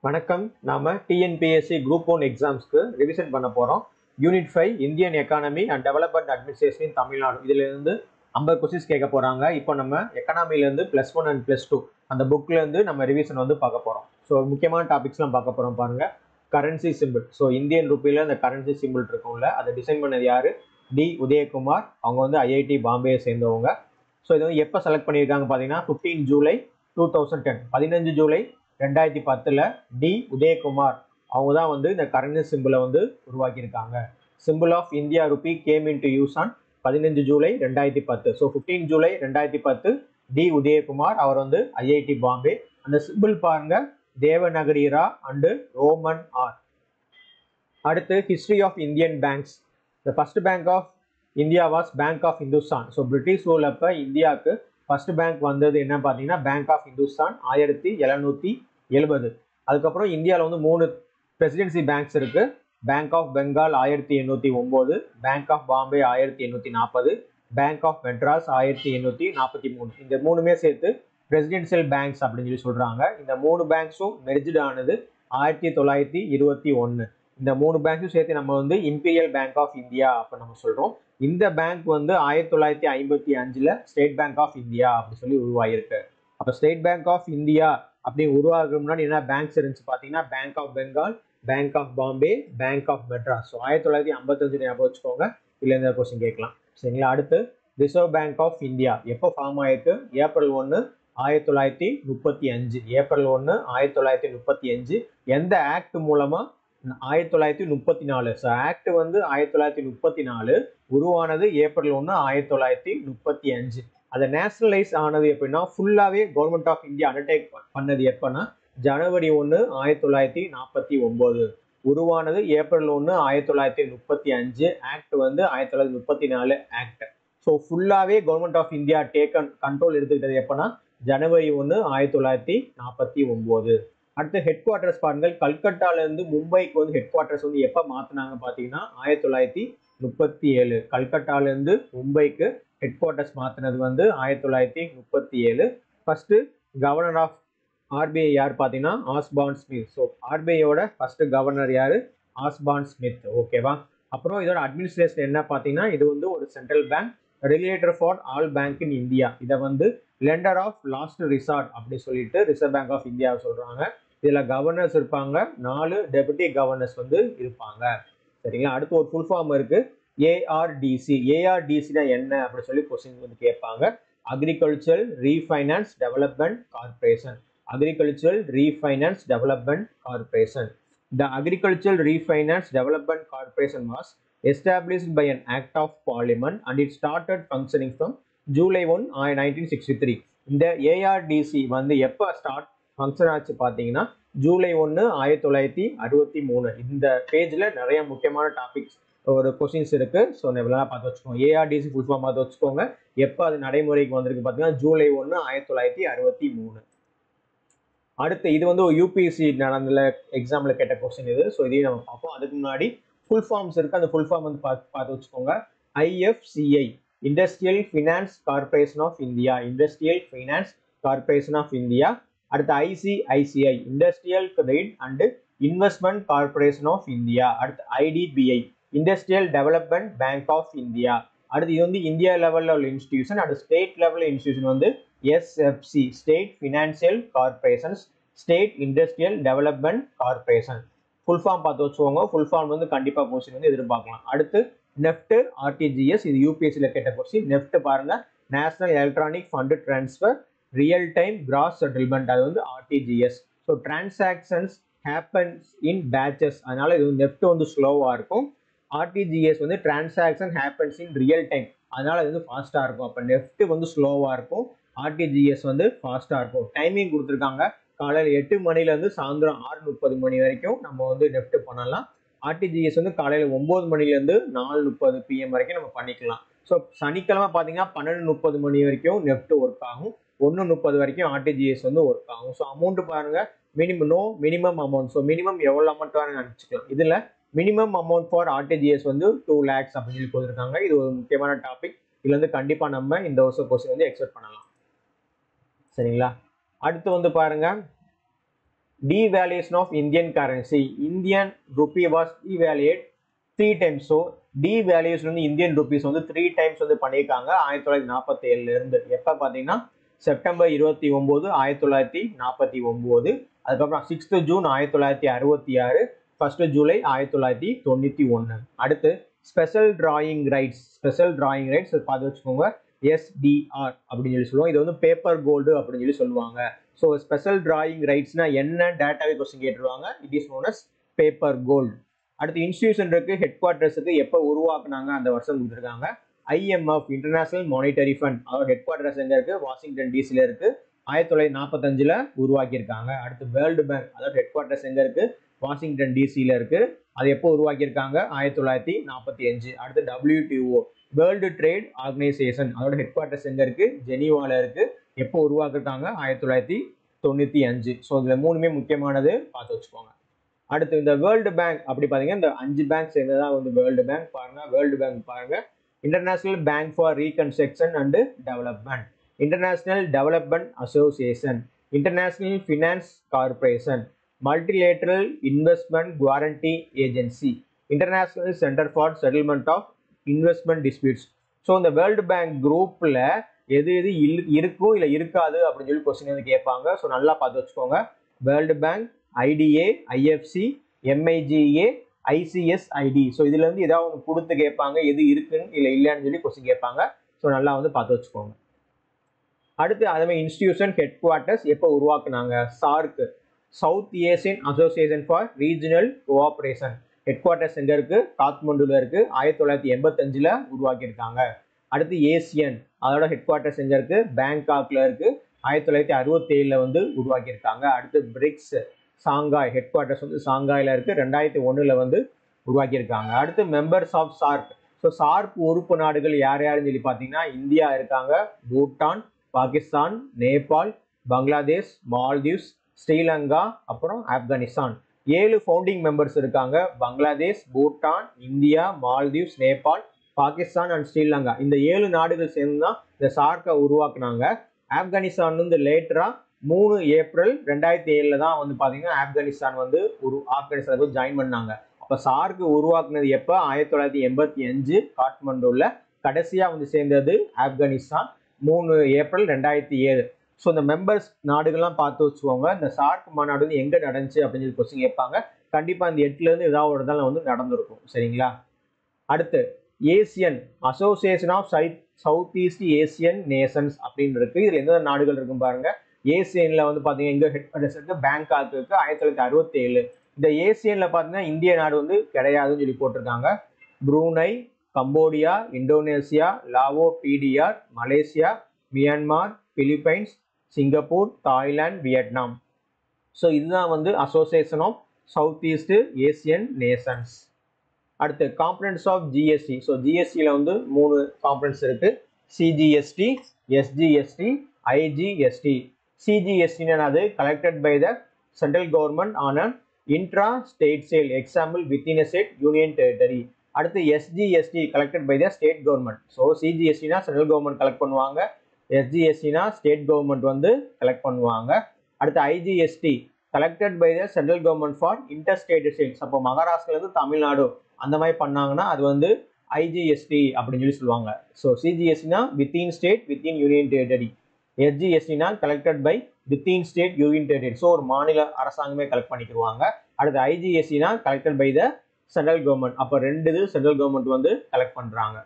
வணக்கம். நாம TNPSC group 1 எக்ஸாம்ஸ்க்கு revision பண்ண போறோம். Unit 5 Indian economy and development administration இன் தமிழ்நாடு. இதுல இருந்து 50 கொஸ்டின்ஸ் கேட்க போறாங்க. இப்போ நம்ம எக்கனாமில இருந்து +1 அண்ட் +2 அந்த புக்ல இருந்து நம்ம ரிவிஷன் பார்க்க போறோம். ஸோ முக்கியமான டாபிக்ஸ்லாம் பார்க்க போறோம் பாருங்க. Currency simple. ஸோ இந்தியன் ருப்பியில அந்த கரன்சி சிம்பிள் இருக்கும்ல, அதை டிசைன் பண்ணது யாரு? டி உதயகுமார். அவங்க ஐஐடி பாம்பேயை சேர்ந்தவங்க. ஸோ இது எப்போ செலக்ட் பண்ணியிருக்காங்க பார்த்தீங்கன்னா 15 ஜூலை 2010, 15 ஜூலை 2010 டி உதயகுமார் அவங்க தான் இந்த கரன்சி சிம்பிளை உருவாக்கியிருக்காங்க. Symbol of India rupee came into use on 15 July 2010. So 15 July 2010 D Udayakumar அவர் ஐஐடி பாம்பே. அந்த சிம்பிள் பாருங்க, தேவநகரீரா அண்டு ரோமன் ஆர். அடுத்து history of Indian banks. The first bank of India was bank of Hindustan. So British rule அப்போ இந்தியாவுக்கு first bank வந்தது என்ன பார்த்தீங்கன்னா பேங்க் ஆஃப் இந்துஸ்தான் 1770. அதுக்கப்புறம் இந்தியாவில் 3 பிரசிடென்சி பேங்க்ஸ் இருக்கு. Bank of Bengal 1809, bank of Bombay 1840, bank of Madras 1843. இந்த 3மே சேர்த்து பிரசிடென்சியல் பேங்க்ஸ் அப்படின்னு சொல்றாங்க. இந்த 3 பேங்க்ஸும் மெர்ஜ்டு ஆனது 1921. இந்த 3 பேங்க்கும் சேர்த்து நம்ம இம்பீரியல் பேங்க் ஆஃப் இந்தியா அப்படின்னு நம்ம சொல்றோம். இந்த bank 1955 state bank of India அப்படின்னு சொல்லி உருவாகிருக்கு. அப்போ ஸ்டேட் பேங்க் ஆஃப் இந்தியா அப்படி உருவாகிறதுக்கு முன்னாடி என்ன பேங்க்ஸ் இருந்துச்சு பார்த்தீங்கன்னா bank of Bengal, bank of Bombay, bank of Madras. So 1955 ஞாபகம் வச்சுக்கோங்க, இல்லை இந்த கொஸ்டின் கேட்கலாம். சரிங்களா? அடுத்து ரிசர்வ் பேங்க் ஆஃப் இந்தியா எப்போ ஃபார்ம் ஆயிருக்கு? ஏப்ரல் 1, 1935. ஏப்ரல் 1, 1935. எந்த ஆக்ட் மூலமா? 1934. ஸோ ஆக்ட் 1934, உருவானது ஏப்ரல் 1, 1935. அதை நேஷனலைஸ் ஆனது எப்படின்னா ஃபுல்லாவே கவர்மெண்ட் ஆஃப் இந்தியா அண்டர்டேக் பண்ணது எப்பன்னா ஜனவரி 1, 1949. உருவானது ஏப்ரல் 1, 1935. Act 1934 act. ஸோ ஃபுல்லாவே கவர்மெண்ட் ஆஃப் இந்தியா கண்ட்ரோல் எடுத்துக்கிட்டது எப்பன்னா ஜனவரி 1, 1949. அடுத்து ஹெட் குவார்டர்ஸ் பாருங்கள். கல்கட்டால இருந்து மும்பைக்கு ஹெட் குவார்டர்ஸ் எப்போ மாத்தினாங்க பார்த்தீங்கன்னா 1937. கல்கட்டால இருந்து மும்பைக்கு ஹெட் குவார்டர்ஸ் மாத்தினது 1937. ஃபர்ஸ்ட் கவர்னர் ஆஃப் ஆர்பிஐ யார் பார்த்தீங்கன்னா ஆஸ்பான் ஸ்மித். ஸோ ஆர்பிஐயோட ஃபர்ஸ்ட் கவர்னர் யாரு? Osborne Smith. ஓகேவா? அப்புறம் இதோட அட்மினிஸ்ட்ரேஷன் என்ன பார்த்தீங்கன்னா இது ஒரு central bank, regulator for all bank in India. இதை லெண்டர் ஆஃப் லாஸ்ட் ரிசார்ட் அப்படி சொல்லிட்டு ரிசர்வ் பேங்க் ஆஃப் இந்தியா சொல்றாங்க. இதுல கவர்னர்ஸ் இருப்பாங்க, 4 டெபுட்டி கவர்னர்ஸ் இருப்பாங்க. சரிங்களா? அடுத்து ஒரு ஃபுல் ஃபார்ம் இருக்கு, ஏஆர்டிசி. ஏஆர்டிசினா என்ன அப்படி சொல்லி கொஸ்டின் கேட்பாங்க. Agricultural refinance development corporation. Agricultural refinance development corporation. The Agricultural Refinance Development Corporation was established by an act of parliament and it started functioning from July 1, 1963. இந்த ஏஆர்டிசி எப்போ ஸ்டார்ட் ஃபங்க்ஷன் ஆச்சு பார்த்தீங்கன்னா ஜூலை 1, 1963. இந்த பேஜில் நிறைய முக்கியமான டாபிக்ஸ் ஒரு கொஸ்டின்ஸ் இருக்கு. ஸோ இதெல்லாம் பார்த்து வச்சுக்கோங்க. ஏஆர்டிசி ஃபுல் ஃபார்ம் பார்த்து வச்சுக்கோங்க. எப்போ அது நடைமுறைக்கு வந்திருக்கு பார்த்தீங்கன்னா ஜூலை 1, 1963. அடுத்து இது யூபிஎஸ்சி நடந்த எக்ஸாம்ல கேட்ட கொஸ்டின் இது. ஸோ இதையும் நம்ம பார்ப்போம். அதுக்கு முன்னாடி ஃபுல் ஃபார்ம்ஸ் இருக்கு. அந்த ஃபுல் ஃபார்ம் பார்த்து வச்சுக்கோங்க. IFCI, industrial finance corporation of India. Industrial finance corporation of India. அடுத்து ICICI, industrial credit and investment corporation of India. அடுத்து IDBI, industrial development bank of India. அடுத்து இது இந்தியா லெவலில் உள்ள இன்ஸ்டிடியூஷன். அடுத்து ஸ்டேட் லெவலில் institution SFC, state financial corporations, state industrial development corporation. Full form பார்த்து வச்சுக்கோங்க. ஃபுல் ஃபார்ம் கண்டிப்பாக கொஸ்டின் எதிர்பார்க்கலாம். அடுத்து நெஃப்ட், ஆர்டிஜிஎஸ். இது யூபிஎஸ்சியில் கேட்ட கொஸ்டின். நெஃப்ட் பாருங்க, national electronic fund transfer real time gross settlement. அது RTGS. So transactions happens in batches. அதனால இது நெஃப்ட் ஸ்லோவாக இருக்கும். RTGS transaction happens in real time. அதனால இது ஃபாஸ்ட்டாக இருக்கும். அப்போ நெஃப்ட் ஸ்லோவாக இருக்கும், ஆர்டிஜிஎஸ் ஃபாஸ்ட்டாக இருக்கும். டைமிங் கொடுத்துருக்காங்க, காலையில் 8 மணிலேருந்து சாயந்தரம் 6:30 மணி வரைக்கும் நம்ம நெஃப்ட் பண்ணலாம். ஆர்டிஜிஎஸ் காலையில் 9 மணிலேருந்து 4:30 PM வரைக்கும் நம்ம பண்ணிக்கலாம். ஸோ சனிக்கிழமை பார்த்தீங்கன்னா 12:30 மணி வரைக்கும் நெஃப்ட் ஒர்க் ஆகும், 1:30 வரைக்கும் ஆர்டிஜிஎஸ் ஒர்க் ஆகும். ஸோ அமௌண்ட் பாருங்க, மினிமம் அமௌண்ட். ஸோ மினிமம் எவ்வளோ அமௌண்ட் வேணும் நினச்சிக்கலாம். இதில் minimum amount for RTGS 2 lakhs அப்படின்னு சொல்லி கொடுத்துருக்காங்க. இது ஒரு முக்கியமான டாபிக். இதுல கண்டிப்பாக நம்ம இந்த வருஷம் கொஸ்டின் எக்ஸ்பெக்ட் பண்ணலாம். சரிங்களா? அடுத்து பாருங்க, devaluation of Indian currency. Indian rupee was devalued 3 times. So devaluation வந்து இந்தியன் ருபீஸ் வந்து 3 டைம்ஸ் வந்து பண்ணியிருக்காங்க 1947 இருந்து. எப்போ பார்த்தீங்கன்னா செப்டம்பர் 29 1949, அதுக்கப்புறம் 6 ஜூன் 1966, 1 ஜூலை 1991. அடுத்து special drawing rights. Special drawing rights பார்த்து வச்சுக்கோங்க, SDR அப்படின்னு சொல்லி சொல்லுவோம். இது வந்து பேப்பர் கோல்டு அப்படின்னு சொல்லி சொல்லுவாங்க. ஸோ ஸ்பெஷல் டிராயிங் ரைட்ஸ்னா என்ன டேட்டாவே கொஸ்டின் கேட்டுருவாங்க. It is known as paper gold. அடுத்து இன்ஸ்டிடியூஷன் இருக்கு, ஹெட் குவார்ட்டர்ஸுக்கு எப்போ உருவாக்குனாங்க அந்த வருஷம் கொடுத்துருக்காங்க. IMF இன்டர்நேஷனல் மானிட்டரி ஃபண்ட், அதோட ஹெட் குவார்ட்டர்ஸ் எங்க இருக்கு, வாஷிங்டன் டிசில இருக்கு. 1945 உருவாக்கியிருக்காங்க. அடுத்து வேர்ல்டு பேங்க், அதோட ஹெட் குவார்ட்டர்ஸ் எங்க இருக்கு, வாஷிங்டன் டிசில இருக்கு. அது எப்போ உருவாக்கியிருக்காங்க, 1945. அடுத்து WTO வேர்ல்டு ட்ரேட் ஆர்கனைசேஷன், அதோட ஹெட் குவார்ட்டர்ஸ் எங்க இருக்கு, ஜெனீவால இருக்கு. எப்போ உருவாக்குறாங்க, 1995. ஸோ இதுல மூணுமே முக்கியமானது, பார்த்து வச்சுக்கோங்க. அடுத்து இந்த வேர்ல்டு பேங்க் அப்படி பார்த்தீங்கன்னா இந்த 5 பேங்க் சேர்ந்ததான் வந்து வேர்ல்டு பேங்க். பாருங்க வேர்ல்டு பேங்க் பாருங்க, international bank for reconstruction and development, international development association, international finance corporation, multilateral investment guarantee agency, international centre for settlement of investment disputes. So இந்த world bank குரூப்ல எது எது இருக்கும் இல்லை இருக்காது அப்படின்னு சொல்லி கொஸ்டின் வந்து கேட்பாங்க. ஸோ நல்லா பார்த்து வச்சுக்கோங்க. World bank, IDA, IFC, MIGA, ICSID. So இதுல இருந்து ஏதாவது ஒன்று கொடுத்து கேட்பாங்க, எது இருக்குன்னு இல்லை இல்லைன்னு சொல்லி கொஸ்டின் கேட்பாங்க. ஸோ நல்லா வந்து பார்த்து வச்சுக்கோங்க. அடுத்து அதுமாதிரி இன்ஸ்டிடியூஷன் ஹெட் குவார்ட்டர்ஸ் எப்போ உருவாக்குனாங்க, SAARC, south Asian association for regional cooperation, headquarters எங்க இருக்கு, காத்மண்டுல இருக்கு. 1985 உருவாக்கியிருக்காங்க. அடுத்து ஏசியன், அதோட ஹெட் குவார்ட்டர்ஸ் எங்க இருக்கு, பேங்காக்ல இருக்கு. 1967 வந்து உருவாக்கியிருக்காங்க. அடுத்து பிரிக்ஸ், சாங்காய், ஹெட் குவார்ட்டர்ஸ் வந்து சாங்காயில இருக்கு. 2001 வந்து உருவாக்கியிருக்காங்க. அடுத்து members of SAARC. So SAARC உறுப்பு நாடுகள் யார் யாருன்னு சொல்லி பார்த்தீங்கன்னா இந்தியா இருக்காங்க, பூட்டான், பாகிஸ்தான், நேபாள், பங்களாதேஷ், மால்தீவ்ஸ், ஸ்ரீலங்கா, அப்புறம் ஆப்கானிஸ்தான். 7 ஃபவுண்டிங் மெம்பர்ஸ் இருக்காங்க. Bangladesh, Bhutan, India, Maldives, Nepal, Pakistan and Sri Lanka. இந்த 7 நாடுகள் சேர்ந்து தான் இந்த சார்க்கை உருவாக்குனாங்க. ஆப்கானிஸ்தான் வந்து லேட்டரா 3 ஏப்ரல் 2007 தான் வந்து பார்த்தீங்கன்னா ஆப்கானிஸ்தான் வந்து ஆப்கானிஸ்தான் ஜாயின் பண்ணாங்க. அப்போ சார்க்கு உருவாக்குனது எப்போ, 1985 காட்மண்டுல. கடைசியாக வந்து சேர்ந்தது ஆப்கானிஸ்தான் 3 ஏப்ரல் 2007. ஸோ இந்த மெம்பர்ஸ் நாடுகள்லாம் பார்த்து வச்சுக்கோங்க. இந்த சார்க் மாநாடு வந்து எங்கே நடந்துச்சு அப்படின்னு சொல்லி கொஸ்டின் கேட்பாங்க. கண்டிப்பாக இந்த 8லேருந்து ஏதாவது ஒரு இடத்துல வந்து நடந்திருக்கும். சரிங்களா. அடுத்து Asian association of south east Asian nations அப்படின்னு இருக்கு. இதில் எந்த நாடுகள் இருக்கும் பாருங்க. ஏசியன்ல வந்து பார்த்தீங்கன்னா எங்க ஹெட் குவார்ட்டர்ஸ் இருக்கு, பேங்காக் இருக்கு. 1967. இந்த ஏசியன்ல பார்த்தீங்கன்னா இந்திய நாடு வந்து கிடையாதுன்னு சொல்லி போட்டிருக்காங்க. Brunei, Cambodia, Indonesia, Lao, PDR, Malaysia, Myanmar, Philippines, Singapore, Thailand, Vietnam. So இதுதான் வந்து association of south east Asian nations. அடுத்து காம்பனன்ட்ஸ் ஆஃப் GST. ஸோ GSTல வந்து 3 காம்பனன்ட்ஸ் இருக்கு. CGST, SGST, IGST. CGST அது collected by the central government on an intra state sale, example within a state union territory. அடுத்து SGST collected by the state government. So CGSTனா central government collect பண்ணுவாங்க, SGSTனா state government வந்து collect பண்ணுவாங்க. அடுத்து IGST collected by the central government for inter state sales. அப்போ மகாராஷ்டிராலேருந்து தமிழ்நாடு அந்த மாதிரி பண்ணாங்கன்னா அது வந்து IGST அப்படின்னு சொல்லி சொல்லுவாங்க. ஸோ CGSTனா within state within union territory, SGSTனா collected by within state union territory. So ஒரு மாநில அரசாங்கமே கலெக்ட் பண்ணிக்கிடுவாங்க. அடுத்து IGSTனா collected by the central government. அப்போ 2 இது சென்ட்ரல் கவர்மெண்ட் வந்து கலெக்ட் பண்ணுறாங்க.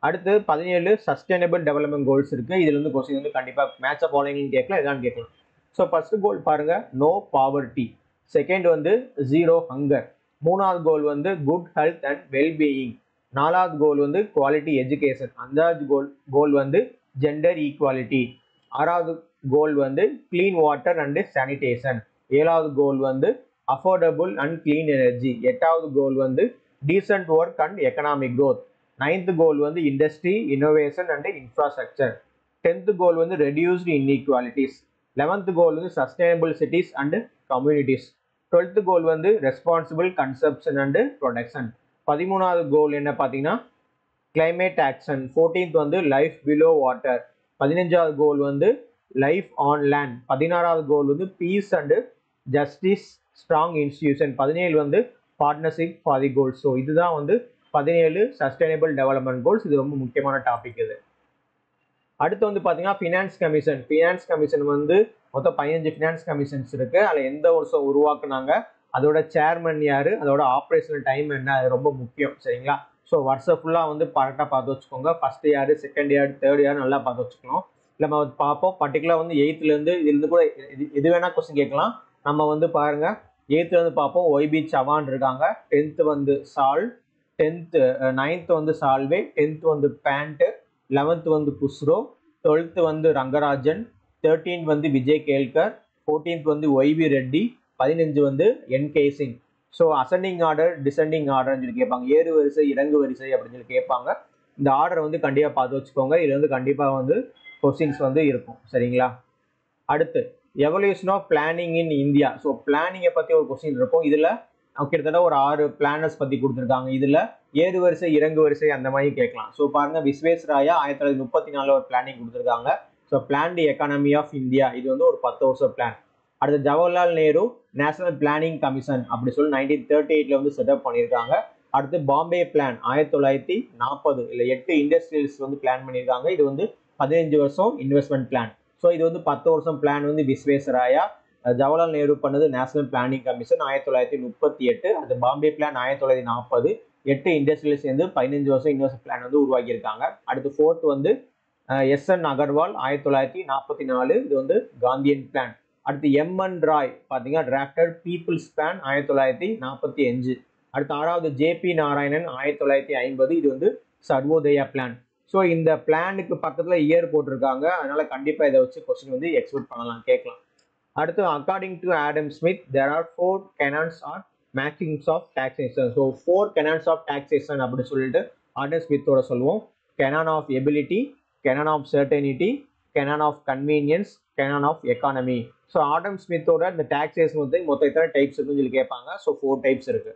அடுத்து 17 சஸ்டைனபிள் டெவலப்மெண்ட் கோல்ஸ் இருக்கு. இதுல இருந்து கொஸ்டின் வந்து கண்டிப்பாக மேட்ச் அப் ஃபாலோயிங் கேட்கலாம், இதான் கேட்கலாம். ஸோ ஃபர்ஸ்ட் கோல் பாருங்க, நோ பாவர்ட்டி. செகண்ட் வந்து 0 ஹங்கர். 3வது கோல் வந்து குட் ஹெல்த் அண்ட் வெல்பீயிங். 4வது கோல் வந்து குவாலிட்டி எஜுகேஷன். 5வது கோல் வந்து ஜெண்டர் ஈக்குவாலிட்டி. 6வது கோல் வந்து கிளீன் வாட்டர் அண்ட் சானிடேஷன். 7வது கோல் வந்து அஃபோர்டபுள் அண்ட் கிளீன் எனர்ஜி. 8வது கோல் வந்து decent work and economic growth. 9th goal வந்து industry, innovation and infrastructure. 10th goal வந்து ரெடியூஸ்டு இன்இக்வாலிட்டிஸ். 11th கோல் வந்து sustainable cities and communities. 12th goal வந்து responsible consumption and production. 13வது goal என்ன பார்த்தீங்கன்னா climate action. 14th வந்து life below water. 15வது goal வந்து லைஃப் ஆன் லேண்ட். 16வது கோல் வந்து peace and justice, strong institution. 17 வந்து partnership for the goals. So இதுதான் வந்து 17 சஸ்டைனபிள் டெவலப்மெண்ட் கோல்ஸ். இது ரொம்ப முக்கியமான டாபிக் இது. அடுத்து வந்து பார்த்தீங்கன்னா ஃபினான்ஸ் கமிஷன். ஃபினான்ஸ் கமிஷன் வந்து மொத்தம் 15 ஃபினான்ஸ் கமிஷன்ஸ் இருக்குது. அதில் எந்த வருஷம் உருவாக்குனாங்க, அதோட சேர்மன் யார், அதோட ஆப்ரேஷனல் டைம் என்ன, அது ரொம்ப முக்கியம். சரிங்களா? ஸோ வருஷம் ஃபுல்லாக வந்து கரெக்டாக பார்த்து வச்சுக்கோங்க. First year, second year, third year நல்லா பார்த்து வச்சுக்கணும். இல்லை நம்ம பார்ப்போம் பர்டிகுலர் வந்து 8th இதுலேருந்து கூட எது வேணால் கொஸ்டின் கேட்கலாம். நம்ம வந்து பாருங்கள் 8th பார்ப்போம். ஒய்பி சவான் இருக்காங்க. 10th வந்து சால், 9th வந்து சால்வே, 10th வந்து பேண்ட், 11th வந்து புஸ்ரோ, 12th வந்து ரங்கராஜன், 13th வந்து விஜய் கேல்கர், 14th வந்து ஒய்வி ரெட்டி, 15 வந்து NK Singh. So ascending order, descending ஆர்டர்னு சொல்லி கேட்பாங்க. ஏறு வரிசை, இறங்கு வரிசை அப்படின்னு சொல்லி கேட்பாங்க. இந்த ஆர்டர் வந்து கண்டிப்பாக பார்த்து வச்சுக்கோங்க. இது வந்து கண்டிப்பாக வந்து கொஸ்டின்ஸ் வந்து இருக்கும். சரிங்களா? அடுத்து evolution of planning in India. So பிளானிங்கை பற்றி ஒரு கொஸ்டின் இருக்கும். இதில் கிட்டத்தட்ட ஒரு 6 பிளானர்ஸ் பற்றி கொடுத்துருக்காங்க. இதில் ஏறு வரிசை, இறங்கு வரிசை அந்த மாதிரி கேட்கலாம். ஸோ பாருங்கள், விஸ்வேஸ்வராயா 1934 ஒரு பிளானிங் கொடுத்துருக்காங்க. So planned economy of India, இது வந்து ஒரு 10 வருஷம் பிளான். அடுத்து Jawaharlal Nehru national planning commission அப்படி சொல்லி 1938 வந்து செட்டப் பண்ணியிருக்காங்க. அடுத்து பாம்பே பிளான் 1940 இல்லை 8 இண்டஸ்ட்ரியல்ஸ் வந்து பிளான் பண்ணியிருக்காங்க. இது வந்து 15 வருஷம் இன்வெஸ்ட்மெண்ட் பிளான். ஸோ இது வந்து 10 வருஷம் பிளான் வந்து விஸ்வேஸ்வராயா. ஜவஹர்லால் நேரு பண்ணது நேஷனல் பிளானிங் கமிஷன் 1938. அது பாம்பே பிளான் 1940. 8 இண்டஸ்ட்ரியல்ஸ் சேர்ந்து 15 வருஷம் இன்வெஸ்ட்மெண்ட் பிளான் வந்து உருவாக்கியிருக்காங்க. அடுத்து 4th வந்து எஸ்என் அகர்வால் 1944. இது வந்து காந்தியன் பிளான். அடுத்து எம்என் ராய் பார்த்தீங்கன்னா டிராஃப்டட் பீப்புள்ஸ் பிளான் 1945. அடுத்து 6வது ஜேபி நாராயணன் 1950. இது வந்து சர்வோதயா பிளான். ஸோ இந்த பிளானுக்கு பக்கத்தில் இயர் போட்டிருக்காங்க. அதனால கண்டிப்பாக இதை வச்சு கொஸ்டின் வந்து எக்ஸ்பெக்ட் பண்ணலாம், கேட்கலாம். அடுத்து according to Adam Smith there are 4 canons or maxims of taxation. So 4 canons of taxation அப்படின்னு சொல்லிட்டு ஆடம் ஸ்மித்தோட சொல்லுவோம். canon of ability, canon of certainty, canon of convenience, canon of economy. So Adam ஸ்மித்தோட இந்த taxation வந்து மொத்தம் எத்தனை types இருக்குன்னு சொல்லி கேட்பாங்க. ஸோ 4 டைப்ஸ் இருக்கு.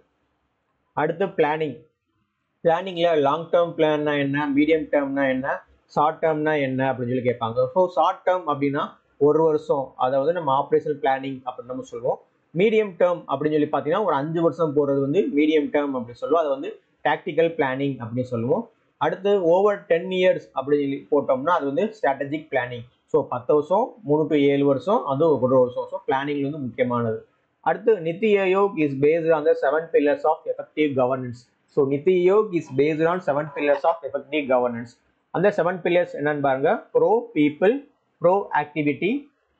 அடுத்து பிளானிங். பிளானிங்கில் லாங் டேர்ம் பிளான்னா என்ன, மீடியம் டேர்ம்னா என்ன, ஷார்ட் டேர்ம்னா என்ன அப்படின்னு சொல்லி கேட்பாங்க. ஸோ ஷார்ட் டேர்ம் அப்படின்னா ஒரு வருஷம், அதை வந்து நம்ம ஆப்ரேஷனல் பிளானிங் அப்படின்னு நம்ம சொல்லுவோம். மீடியம் டேர்ம் அப்படின்னு சொல்லி பார்த்தீங்கன்னா ஒரு 5 வருஷம் போகிறது வந்து மீடியம் டேர்ம் அப்படின்னு சொல்லுவோம். அதை வந்து டாக்டிக்கல் பிளானிங் அப்படின்னு சொல்லுவோம். அடுத்து ஓவர் 10 இயர்ஸ் அப்படின்னு சொல்லி போட்டோம்னா அது வந்து ஸ்ட்ராட்டஜிக் பிளானிங். ஸோ 10 வருஷம், 3 to 7 வருஷம், அது 1 வருஷம். ஸோ பிளானிங் வந்து முக்கியமானது. அடுத்து NITI Aayog is based on the 7 pillars of effective governance. So NITI Aayog is based on 7 pillars of effective governance. அந்த 7 pillars என்னன்னு பாருங்க. Pro people, pro activity,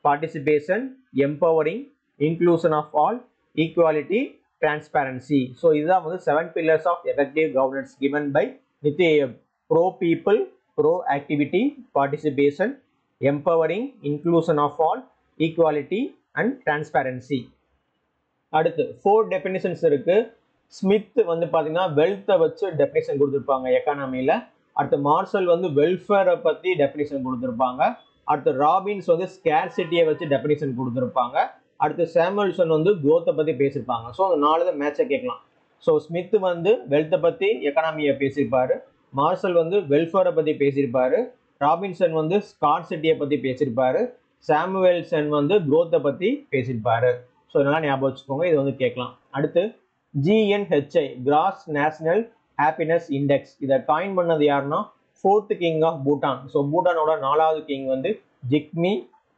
participation, empowering, inclusion of all, equality, transparency. So இதுதான் வந்து 7 pillars of effective governance given by NITI Aayog. Pro people, pro activity, participation, empowering, inclusion of all, equality and transparency. அடுத்து 4 definitions இருக்கு. Smith வந்து பார்த்தீங்கன்னா வெல்த்தை வச்சு definition கொடுத்துருப்பாங்க எக்கானமியில். அடுத்து marshal வந்து வெல்ஃபேரை பற்றி டெஃபினிஷன் கொடுத்துருப்பாங்க. அடுத்து ராபின்ஸ் வந்து ஸ்கேர்சிட்டியை வச்சு டெஃபினிஷன் கொடுத்துருப்பாங்க. அடுத்து சாமுவல்சன் வந்து குரோத்தை பற்றி பேசியிருப்பாங்க. ஸோ அந்த 4 தான் மேட்சை கேட்கலாம். ஸோ ஸ்மித் வந்து வெல்த்தை பற்றி எக்கானமியை பேசியிருப்பாரு. மார்ஷல் வந்து வெல்ஃபேரை பற்றி பேசியிருப்பாரு. ராபின்சன் வந்து ஸ்கார்சிட்டியை பற்றி பேசியிருப்பாரு. சாமுவேல்சன் வந்து குரோத்தை பற்றி பேசியிருப்பாரு. ஸோ இதெல்லாம் ஞாபகம் வச்சுக்கோங்க, இது வந்து கேட்கலாம். அடுத்து GNHI gross national happiness index. இதை காயின் பண்ணது யாருன்னா 4th king of Bhutan. So பூட்டானோட 4வது கிங் வந்து ஜிக்மி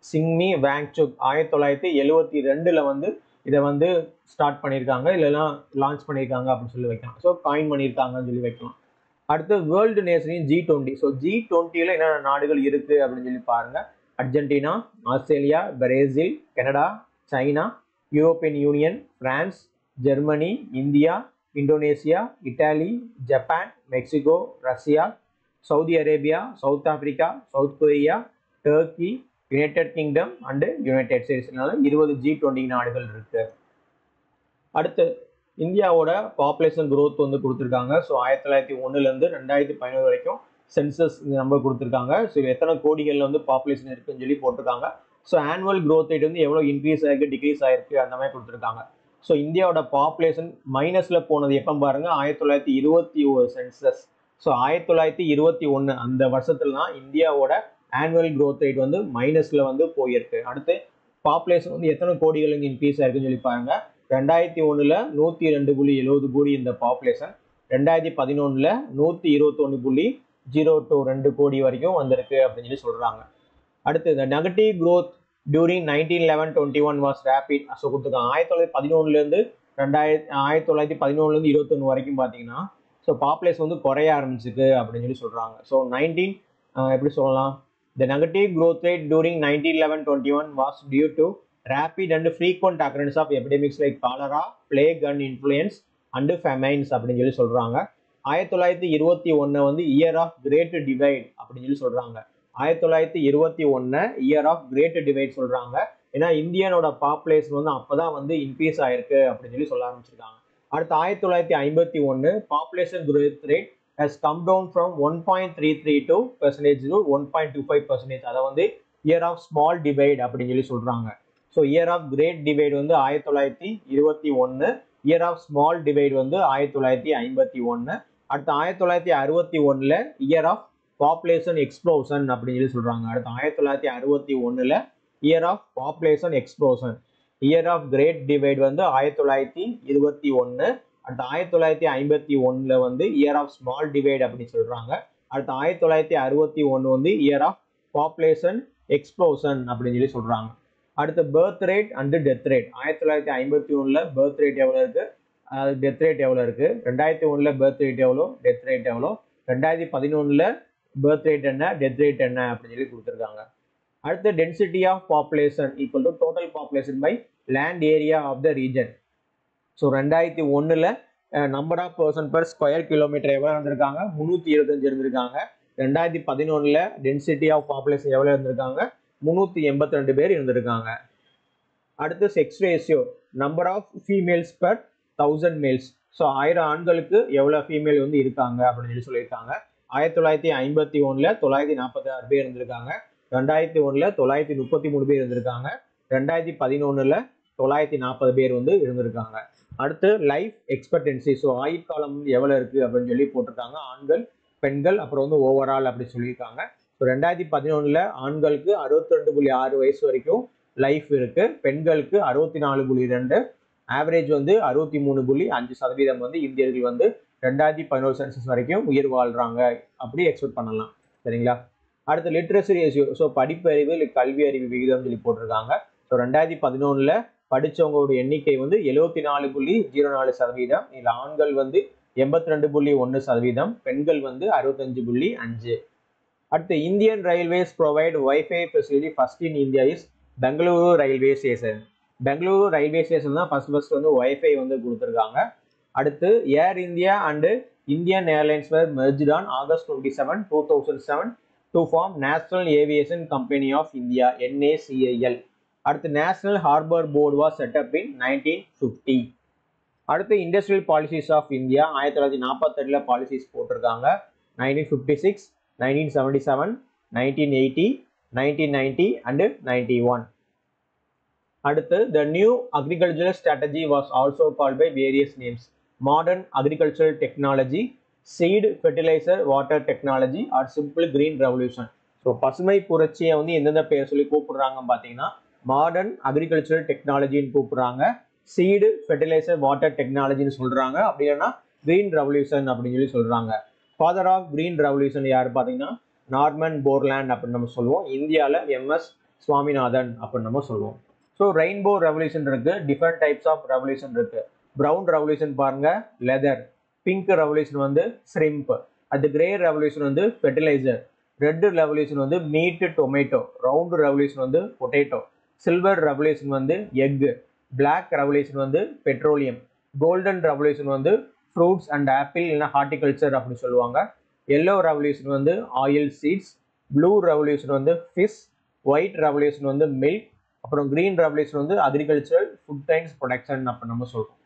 சிங்மி வாங்சுக் 1972 வந்து இதை வந்து ஸ்டார்ட் பண்ணியிருக்காங்க, இல்லைனா லான்ச் பண்ணியிருக்காங்க அப்படின்னு சொல்லி வைக்கலாம். ஸோ காயின் பண்ணியிருக்காங்கன்னு சொல்லி வைக்கலாம். அடுத்து வேர்ல்டு நேஷனின் G20. ஸோ G20ல என்னென்ன நாடுகள் இருக்குது அப்படின்னு சொல்லி பாருங்க. Argentina, Australia, Brazil, Canada, China, European Union, France, Germany, India, Indonesia, Italy, Japan, Mexico, Russia, Saudi Arabia, South Africa, South Korea, Turkey, United Kingdom and United ஸ்டேட்ஸ்னால 20 G20 நாடுகள் இருக்கு. அடுத்து இந்தியாவோட பாப்புலேஷன் growth வந்து கொடுத்துருக்காங்க. ஸோ 1901 2011 வரைக்கும் சென்சஸ் இந்த number கொடுத்துருக்காங்க. ஸோ எத்தனை கோடிகளில் வந்து பாப்புலேஷன் இருக்குன்னு சொல்லி போட்டிருக்காங்க. ஸோ ஆனுவல் growth ரேட் வந்து எவ்வளோ இன்க்ரீஸ் ஆகிருக்கு, டிக்ரீஸ் ஆகிருக்கு அந்த மாதிரி கொடுத்துருக்காங்க. ஸோ இந்தியாவோட பாப்புலேஷன் மைனஸில் போனது எப்போ பாருங்க, 1921 சென்சஸ். ஸோ 1921 அந்த வருஷத்துல தான் இந்தியாவோட ஆனுவல் growth ரேட் வந்து மைனஸில் வந்து போயிருக்கு. அடுத்து பாப்புலேஷன் வந்து எத்தனை கோடிகளுக்கு இன்க்ரீஸ் ஆயிருக்குன்னு சொல்லி பாருங்க. 2001 102.70 கோடி இந்த பாப்புலேஷன் 2011 121.02 கோடி வரைக்கும் வந்திருக்கு அப்படின்னு சொல்லி சொல்றாங்க. அடுத்து இந்த negative growth during 1911-21 was rapid. So கொடுத்துருக்காங்க 1911 1911 வரைக்கும் பார்த்தீங்கன்னா ஸோ பாப்புலேஷன் வந்து குறைய ஆரம்பிச்சிருக்கு அப்படின்னு சொல்லி சொல்றாங்க. ஸோ எப்படி சொல்லலாம், the negative growth rate during 1911-21 was due to rapid and frequent occurrence of epidemics like cholera, plague and influenza and famines அப்படின்னு சொல்லி சொல்றாங்க. 1921 வந்து இயர் ஆஃப் கிரேட் டிவைட் அப்படின்னு சொல்லி சொல்றாங்க. 1921 இயர் ஆஃப் கிரேட் டிவைட் சொல்றாங்க. ஏன்னா இந்தியனோட பாப்புலேஷன் வந்து அப்பதான் வந்து இன்க்ரீஸ் ஆயிருக்கு அப்படின்னு சொல்லி சொல்ல ஆரம்பிச்சிருக்காங்க. அடுத்து 1951 population growth rate has come down from 1.332% to 1.25%. அதை வந்து இயர் ஆஃப் ஸ்மால் டிவைட் அப்படின்னு சொல்லி சொல்றாங்க. So year of great divide வந்து 1921, இயர் ஆஃப் ஸ்மால் டிவைட் வந்து 1951. அடுத்து 1961 இயர் ஆஃப் பாப்புலேஷன் எக்ஸ்ப்ளோஷன் அப்படின்னு சொல்லி சொல்றாங்க. அடுத்து 1961 year of population explosion. Year of great divide வந்து 1921. அடுத்து 1951 வந்து இயர் ஆஃப் ஸ்மால் டிவைட் அப்படின்னு சொல்றாங்க. அடுத்து 1961 வந்து இயர் ஆஃப் பாப்புலேஷன் எக்ஸ்ப்ளோஷன் அப்படின்னு சொல்லி சொல்றாங்க. அடுத்து birth rate and death rate. 1951 birth rate எவ்வளோ இருக்கு, டெத் ரேட் எவ்வளோ இருக்கு, 2001 பர்த் ரேட் எவ்வளோ, டெத் ரேட் எவ்வளோ, 2011 பர்த் ரேட் என்ன, டெத் ரேட் என்ன அப்படின்னு சொல்லி கொடுத்துருக்காங்க. அடுத்து density of population equal to total population by land area of the region. So 2001 number of person per square kilometre எவ்வளோ இருந்திருக்காங்க, 325 இருந்திருக்காங்க. 2011 டென்சிட்டி ஆஃப் பாப்புலேஷன் எவ்வளோ இருந்திருக்காங்க, 382 பேர் இருந்திருக்காங்க. அடுத்து sex ratio, number of females per 1000 males. So 1000 ஆண்களுக்கு எவ்வளோ ஃபீமேல் வந்து இருக்காங்க அப்படின்னு சொல்லி சொல்லியிருக்காங்க. 1951 946 பேர் இருந்திருக்காங்க. 2001 933 பேர் இருந்திருக்காங்க. 2011 940 பேர் வந்து இருந்திருக்காங்க. அடுத்து லைஃப் எக்ஸ்பெக்டன்சி, ஸோ ஆயுட்காலம் வந்து எவ்வளோ இருக்குது அப்படின்னு சொல்லி போட்டிருக்காங்க. ஆண்கள், பெண்கள், அப்புறம் வந்து ஓவரால் அப்படி சொல்லியிருக்காங்க. ஸோ 2011 ஆண்களுக்கு 62.6 வயசு வரைக்கும் லைஃப் இருக்கு, பெண்களுக்கு 64.2, ஆவரேஜ் வந்து 63.5% வந்து இந்தியர்கள் வந்து 2011 சென்சஸ் வரைக்கும் உயிர் வாழ்றாங்க அப்படி எக்ஸ்பெக்ட் பண்ணலாம். சரிங்களா. அடுத்து லிட்ரஸி ரேஷியோ, ஸோ படிப்பறிவு இல்லை கல்வி அறிவு விகிதம் சொல்லி போட்டிருக்காங்க. ஸோ 2011 படித்தவங்களோட எண்ணிக்கை வந்து 74.04%. இதில் ஆண்கள் வந்து 82.1%, பெண்கள் வந்து 65.5. அடுத்து Indian railways provide wifi facility first in India is Bengaluru railway station. Bengaluru railway station தான் ஃபர்ஸ்ட் வந்து வைஃபை வந்து கொடுத்துருக்காங்க. அடுத்து Air India and Indian Airlines were merged on August 27, 2007 to form national aviation company of India NACIL. அடுத்து national harbour board was set up in 1950. அடுத்து industrial policies of India 1948 policies போட்டிருக்காங்க. 1956, 1977, 1980, 1990 and 91. அடுத்து the new agricultural strategy was also called by various names. Modern agricultural technology, seed fertilizer water technology or simple green revolution. So பசுமை புரட்சியை வந்து எந்தெந்த பேர் சொல்லி கூப்பிடுறாங்க பார்த்தீங்கன்னா மாடர்ன் அக்ரிகல்ச்சரல் டெக்னாலஜின்னு கூப்பிடுறாங்க, சீடு ஃபெர்டிலைசர் வாட்டர் டெக்னாலஜின்னு சொல்றாங்க, அப்படி இல்லைன்னா கிரீன் ரெவல்யூஷன் அப்படின்னு சொல்லி சொல்றாங்க. ஃபாதர் ஆஃப் கிரீன் ரெவல்யூஷன் யார் பார்த்தீங்கன்னா நார்மன் போர்லாண்ட் அப்படின்னு நம்ம சொல்லுவோம். இந்தியாவில் MS சுவாமிநாதன் அப்படின்னு நம்ம சொல்லுவோம். ஸோ ரெயின்போ ரெவல்யூஷன் இருக்கு, டிஃப்ரெண்ட் டைப்ஸ் ஆஃப் ரெவல்யூஷன் இருக்கு. ப்ரௌன் ரெவல்யூஷன் பாருங்க லெதர், பிங்க் ரெவல்யூஷன் வந்து ஷ்ரிம்ப், அது கிரே ரெவல்யூஷன் வந்து ஃபெர்டிலைசர், ரெட் ரெவல்யூஷன் வந்து மீட் டொமேட்டோ, ரவுண்ட் ரெவல்யூஷன் வந்து பொட்டேட்டோ, சில்வர் ரெவல்யூஷன் வந்து எக், பிளாக் ரெவல்யூஷன் வந்து பெட்ரோலியம், கோல்டன் ரெவல்யூஷன் வந்து ஃப்ரூட்ஸ் அண்ட் ஆப்பிள் இல்லைன்னா ஹார்டிகல்ச்சர் அப்படின்னு சொல்லுவாங்க, எல்லோ ரெவல்யூஷன் வந்து ஆயில் சீட்ஸ், ப்ளூ ரெவல்யூஷன் வந்து ஃபிஷ், ஒயிட் ரெவல்யூஷன் வந்து மில்க், அப்புறம் கிரீன் ரெவல்யூஷன் வந்து அக்ரிகல்ச்சரல் ஃபுட் கைன்ஸ் ப்ரொடக்ஷன் அப்படின்னு நம்ம சொல்றோம்.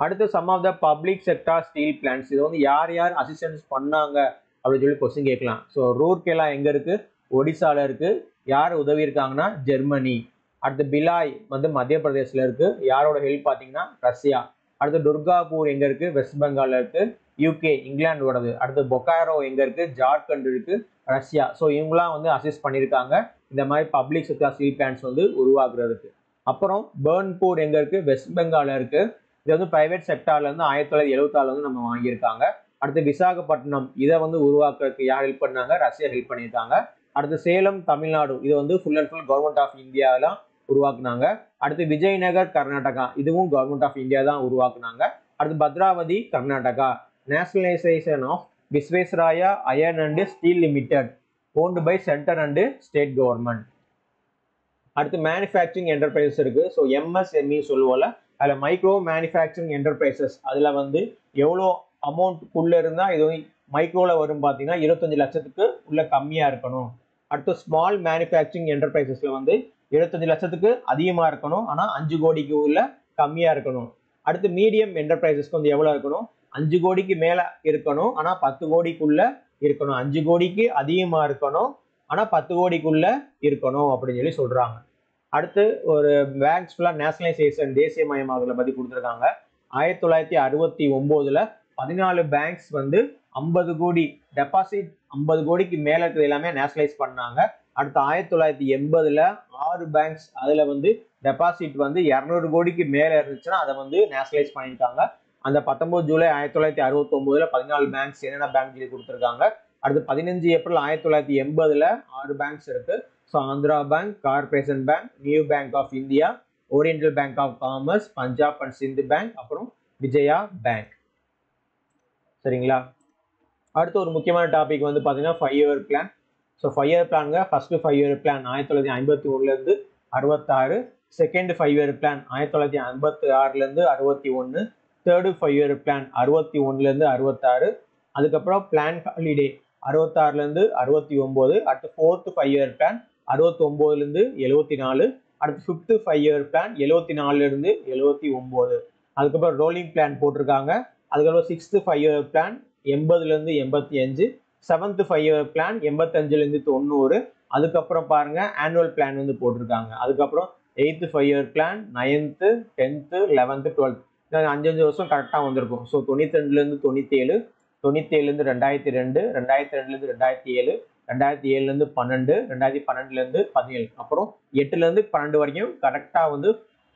அடுத்து some of the public sector steel plants, இது வந்து யார் யார் அசிஸ்டன்ஸ் பண்ணாங்க அப்படின்னு சொல்லி கொஸ்டின் கேட்கலாம். ஸோ ரூர்கேலா எங்க இருக்கு, ஒடிசால இருக்கு, யார் உதவி இருக்காங்கன்னா ஜெர்மனி. அடுத்து பிலாய் வந்து மத்திய பிரதேசில் இருக்கு, யாரோட ஹெல்ப் பார்த்தீங்கன்னா ரஷ்யா. அடுத்து துர்காபூர் எங்க இருக்கு, வெஸ்ட் பெங்கால்ல இருக்கு, UK இங்கிலாண்டோடது. அடுத்து பொக்காரோ எங்க இருக்கு, ஜார்க்கண்ட் இருக்கு, ரஷ்யா. ஸோ இவங்களாம் வந்து அசிஸ்ட் பண்ணியிருக்காங்க இந்த மாதிரி பப்ளிக் செக்டார் ஸ்டீல் பிளான்ட்ஸ் வந்து உருவாக்குறதுக்கு. அப்புறம் பர்ன்பூர் எங்க இருக்கு? வெஸ்ட் பெங்கால்ல இருக்கு. இது வந்து பிரைவேட் செக்டார்ல இருந்து 1976 வந்து நம்ம வாங்கியிருக்காங்க. அடுத்து விசாகப்பட்டினம், இதை வந்து உருவாக்குறதுக்கு யார் ஹெல்ப் பண்ணாங்க? ரஷ்யா ஹெல்ப் பண்ணியிருக்காங்க. அடுத்து சேலம் தமிழ்நாடு, இது வந்து full and full government of India தான் உருவாக்குனாங்க. அடுத்து விஜயநகர் கர்நாடகா, இதுவும் கவர்மெண்ட் ஆஃப் இந்தியா தான் உருவாக்குனாங்க. அடுத்து Bhadravati Karnataka, nationalisation of Visvesvaraya iron and steel limited owned by centre and state government. அடுத்து மேனுஃபேக்சரிங் என்டர்பிரைசஸ் இருக்கு. ஸோ எம்எஸ்எம்இ சொல்லுவோம்ல, அதில் மைக்ரோ மேனுஃபேக்சரிங் என்டர்பிரைசஸ், அதில் வந்து எவ்வளோ அமௌண்ட்டுக்குள்ளே இருந்தால் இது மைக்ரோவில் வரும் பார்த்தீங்கன்னா 25 லட்சத்துக்கு உள்ள கம்மியாக இருக்கணும். அடுத்து ஸ்மால் மேனுஃபேக்சரிங் என்டர்பிரைசஸில் வந்து 25 லட்சத்துக்கு அதிகமாக இருக்கணும், ஆனால் 5 கோடிக்கு உள்ள கம்மியாக இருக்கணும். அடுத்து மீடியம் என்டர்பிரைசஸ்க்கு வந்து எவ்வளோ இருக்கணும்? 5 கோடிக்கு மேலே இருக்கணும், ஆனால் 10 கோடிக்குள்ள இருக்கணும். 5 கோடிக்கு அதிகமாக இருக்கணும், ஆனால் 10 கோடிக்குள்ள இருக்கணும் அப்படின்னு சொல்லி சொல்கிறாங்க. அடுத்து ஒரு பேங்க்ஸ் ஃபுல்லாக நேஷனலைசேஷன், தேசியமயமாகலை பற்றி கொடுத்துருக்காங்க. 1969 14 பேங்க்ஸ் வந்து 50 கோடி டெபாசிட், 50 கோடிக்கு மேலே இருக்கிறது எல்லாமே நேஷனலைஸ் பண்ணாங்க. அடுத்து 1980 6 பேங்க்ஸ், அதில் வந்து டெபாசிட் வந்து 200 கோடிக்கு மேலே இருந்துச்சுன்னா அதை வந்து நேஷனலைஸ் பண்ணியிருக்காங்க. அந்த 19 ஜூலை 1969 14 பேங்க்ஸ் என்னென்ன பேங்க் சொல்லி கொடுத்துருக்காங்க. அடுத்து 15 ஏப்ரல் 1980 6 பேங்க்ஸ் இருக்கு. So Andhra bank, corporation bank, new bank of India, oriental bank of commerce, Punjab and Sind bank, அப்புறம் விஜயா பேங்க். சரிங்களா? அடுத்து ஒரு முக்கியமான டாபிக் வந்து பார்த்தீங்கன்னா 5 இயர் பிளான். ஸோ 5 இயர் பிளானுங்க. First 5 year plan 1951 66, second 5 year plan 1956 61, third 5 year plan 61 66, அதுக்கப்புறம் பிளான் ஹாலிடே 66 69, அடுத்து ஃபோர்த் 5 இயர் பிளான் 69 74, அடுத்து ஃபிஃப்த் 5 இயர் பிளான் 74 79, அதுக்கப்புறம் ரோலிங் பிளான் போட்டிருக்காங்க. அதுக்கப்புறம் sixth 5 year plan 80 85, seventh 5 year plan 85 90, அதுக்கப்புறம் பாருங்க ஆனுவல் பிளான் வந்து போட்டிருக்காங்க. அதுக்கப்புறம் 8th 5 year plan, 9th 10th 11th 12th, 5 வருஷம் கரெக்டாக வந்திருக்கும். ஸோ 92 97, 97 2002, 2002 2007, 2007 12, 2012 17, அப்புறம் 8 12 வரைக்கும் கரெக்டாக வந்து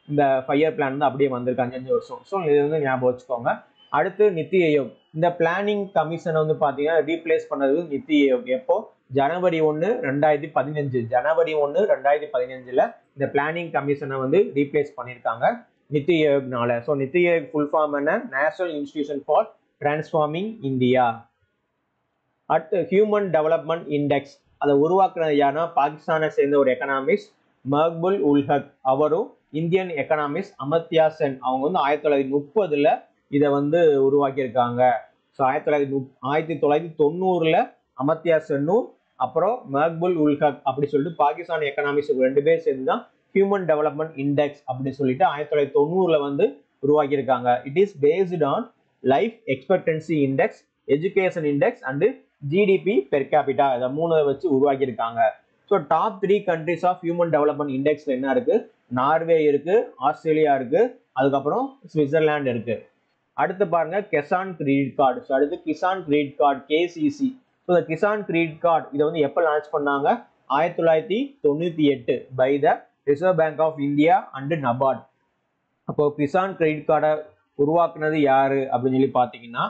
இந்த 5 இயர் பிளான் வந்து அப்படியே வந்திருக்கு 5 வருஷம். ஸோ இது வந்து ஞாபகம் வச்சுக்கோங்க. அடுத்து நித்தி ஆயோக், இந்த பிளானிங் கமிஷனை வந்து பார்த்தீங்கன்னா ரீப்ளேஸ் பண்ணது நித்தி ஆயோக். எப்போ? ஜனவரி 1 2015, ஜனவரி 1 2015 இந்த பிளானிங் கமிஷனை வந்து ரீப்ளேஸ் பண்ணியிருக்காங்க நித்தி ஆயோக்னால. So NITI Aayog full form என்ன? National institution for transforming India. அடுத்து ஹியூமன் டெவலப்மெண்ட் இண்டெக்ஸ், அதை உருவாக்குறது யாருன்னா பாகிஸ்தானை சேர்ந்த ஒரு எக்கனாமிஸ்ட் மக்புல் உல் ஹக். அவரும் இந்தியன் எக்கனாமிஸ்ட் அமர்த்தியா சென், அவங்க வந்து 1930 இதை வந்து உருவாக்கியிருக்காங்க. ஸோ 1990 அமர்த்தியா சென்னும் அப்புறம் மக்புல் உல் ஹக் அப்படி சொல்லிட்டு பாகிஸ்தான் எக்கனாமிஸ்ட் 2 பேர் சேர்ந்து தான் ஹியூமன் டெவலப்மெண்ட் இண்டெக்ஸ் அப்படி சொல்லிட்டு 1990 வந்து உருவாக்கியிருக்காங்க. It is based on life expectancy index, education index and GDP per capita, இதை 3 வச்சு உருவாக்கியிருக்காங்க. So top 3 countries of human development இண்டெக்ஸ்ல என்ன இருக்கு? நார்வே இருக்கு, ஆஸ்திரேலியா இருக்கு, அதுக்கப்புறம் சுவிட்சர்லாந்து இருக்கு. அடுத்து பாருங்க கிசான் கிரெடிட் கார்டு. ஸோ அடுத்து Kisan credit card KCC. So இந்த கிசான் கிரெடிட் கார்டு இதை வந்து எப்போ லான்ச் பண்ணாங்க? 1998 by the reserve bank of India and NABARD. அப்போ கிசான் கிரெடிட் கார்டை உருவாக்குனது யாரு அப்படின்னு சொல்லி பார்த்தீங்கன்னா